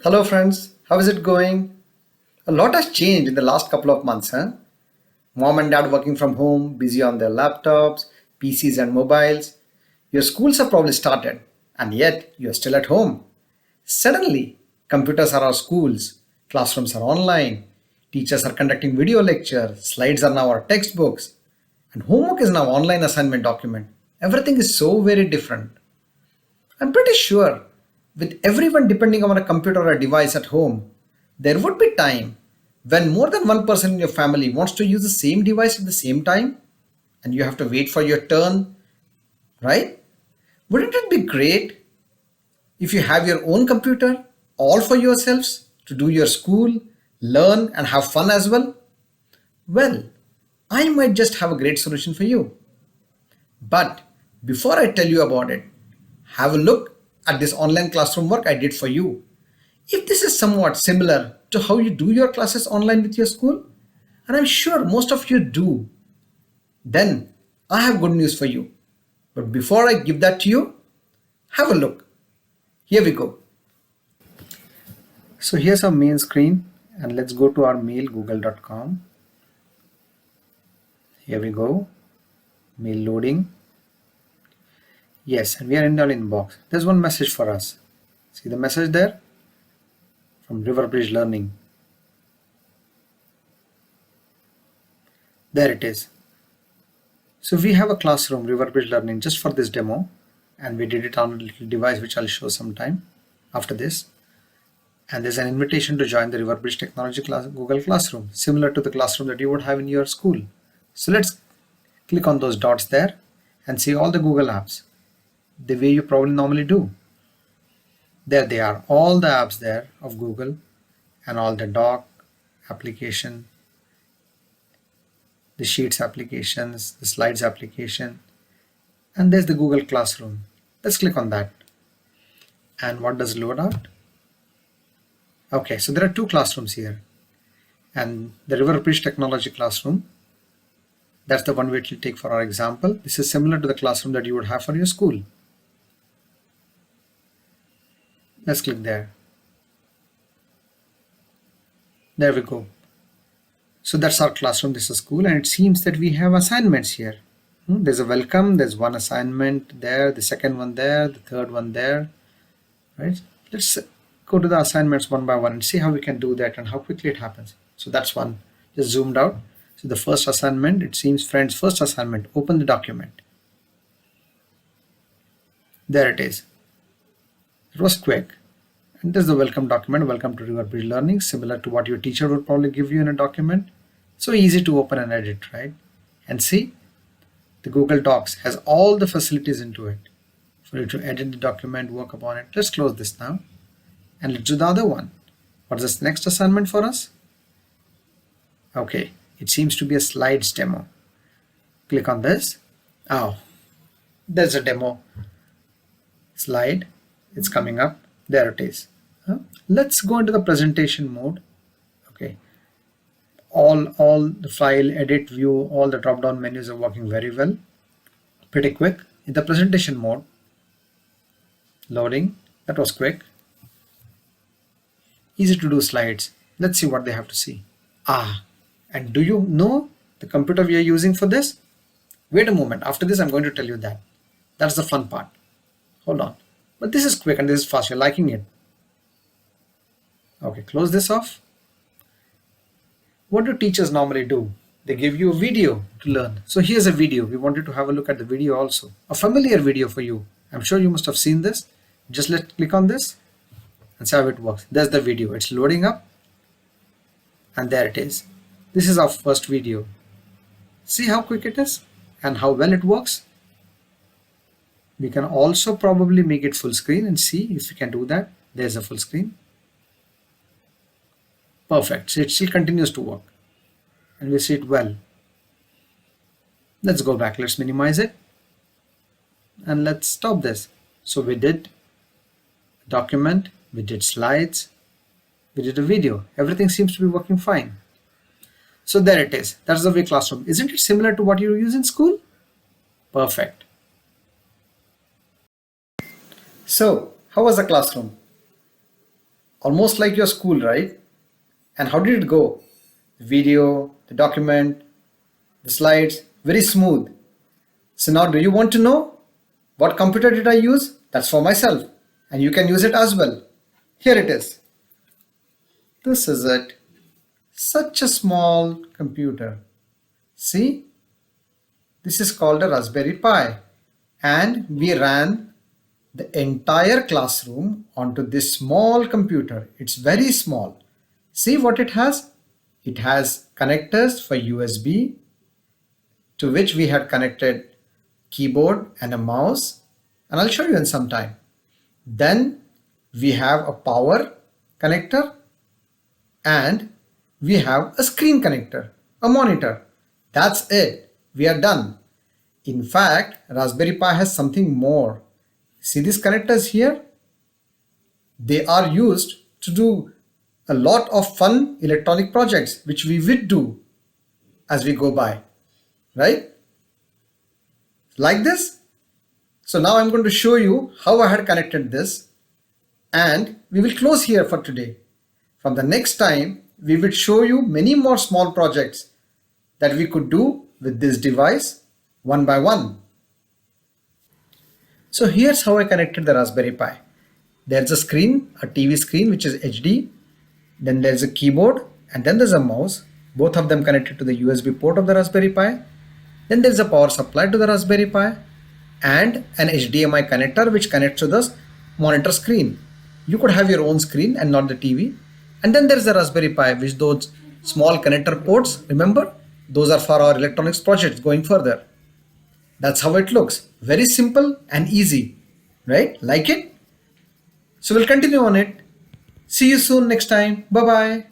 Hello, friends. How is it going? A lot has changed in the last couple of months, huh? Mom and dad working from home, busy on their laptops, PCs, and mobiles. Your schools have probably started, and yet you're still at home. Suddenly, computers are our schools, classrooms are online, teachers are conducting video lectures, slides are now our textbooks, and homework is now online assignment document. Everything is so very different. I'm pretty sure with everyone depending on a computer or a device at home, there would be time when more than one person in your family wants to use the same device at the same time and you have to wait for your turn, right? Wouldn't it be great if you have your own computer all for yourselves to do your school, learn, and have fun as well? Well, I might just have a great solution for you. But before I tell you about it, have a look at this online classroom work I did for you. If this is somewhat similar to how you do your classes online with your school, and I'm sure most of you do, then I have good news for you. But before I give that to you, have a look. Here we go. So here's our main screen, and let's go to our mail google.com. Here we go. Mail loading. Yes, and we are in our inbox. There's one message for us. See the message there? From Riverbridge Learning. There it is. So we have a classroom, Riverbridge Learning, just for this demo, and we did it on a little device which I'll show sometime after this. And there's an invitation to join the Riverbridge Technology Google Classroom, similar to the classroom that you would have in your school. So let's click on those dots there and see all the Google apps, the way you probably normally do. There they are, all the apps there of Google and all the doc application, the Sheets applications, the Slides application, and there's the Google Classroom. Let's click on that. And what does load out? Okay, so there are two classrooms here. And the Riverbridge Technology Classroom, that's the one which we'll take for our example. This is similar to the classroom that you would have for your school. Let's click there. There we go. So that's our classroom, this is school, and it seems that we have assignments here. There's a welcome, there's one assignment there, the second one there, the third one there, right? Let's go to the assignments one by one and see how we can do that and how quickly it happens. So that's one, just zoomed out. So the first assignment, it seems friends, first assignment, open the document. There it is. It was quick. And there's the welcome document, welcome to Riverbridge Learning, similar to what your teacher would probably give you in a document. So easy to open and edit, right? And see, the Google Docs has all the facilities into it for you to edit the document, work upon it. Let's close this now and let's do the other one. What's this next assignment for us? Okay, it seems to be a slides demo. Click on this. Oh, there's a demo slide. It's coming up. There it is. Let's go into the presentation mode. Okay. All the file, edit, view, all the drop down menus are working very well. Pretty quick. In the presentation mode, loading, that was quick. Easy to do slides. Let's see what they have to see. And do you know the computer we are using for this? Wait a moment. After this, I'm going to tell you that. That's the fun part. Hold on. But this is quick and this is fast. You're liking it. Okay, close this off. What do teachers normally do? They give you a video to learn. So here's a video. We wanted to have a look at the video also. A familiar video for you. I'm sure you must have seen this. Just let's click on this and see how it works. There's the video. It's loading up. And there it is. This is our first video. See how quick it is and how well it works? We can also probably make it full screen and see if we can do that. There's a full screen. Perfect. So it still continues to work and we see it well. Let's go back. Let's minimize it and let's stop this. So we did document, we did slides, we did a video. Everything seems to be working fine. So there it is. That's the way classroom. Isn't it similar to what you use in school? Perfect. So, how was the classroom? Almost like your school, right? And how did it go? The video, the document, the slides, very smooth. So now do you want to know what computer did I use? That's for myself. And you can use it as well. Here it is. This is it. Such a small computer. See? This is called a Raspberry Pi. And we ran the entire classroom onto this small computer. It's very small. See what it has? It has connectors for USB, to which we had connected keyboard and a mouse, and I'll show you in some time. Then we have a power connector and we have a screen connector, a monitor. That's it. We are done. In fact, Raspberry Pi has something more. See these connectors here? They are used to do a lot of fun electronic projects which we will do as we go by, right? Like this. So now I'm going to show you how I had connected this, and we will close here for today. From the next time, we will show you many more small projects that we could do with this device one by one. So here's how I connected the Raspberry Pi. There's a screen, a TV screen which is HD, then there's a keyboard, and then there's a mouse, both of them connected to the USB port of the Raspberry Pi. Then there's a power supply to the Raspberry Pi and an HDMI connector which connects to the monitor screen. You could have your own screen and not the TV. And then there's the Raspberry Pi, which those small connector ports, remember? Those are for our electronics projects going further. That's how it looks. Very simple and easy, right? Like it? So we'll continue on it. See you soon next time. Bye-bye.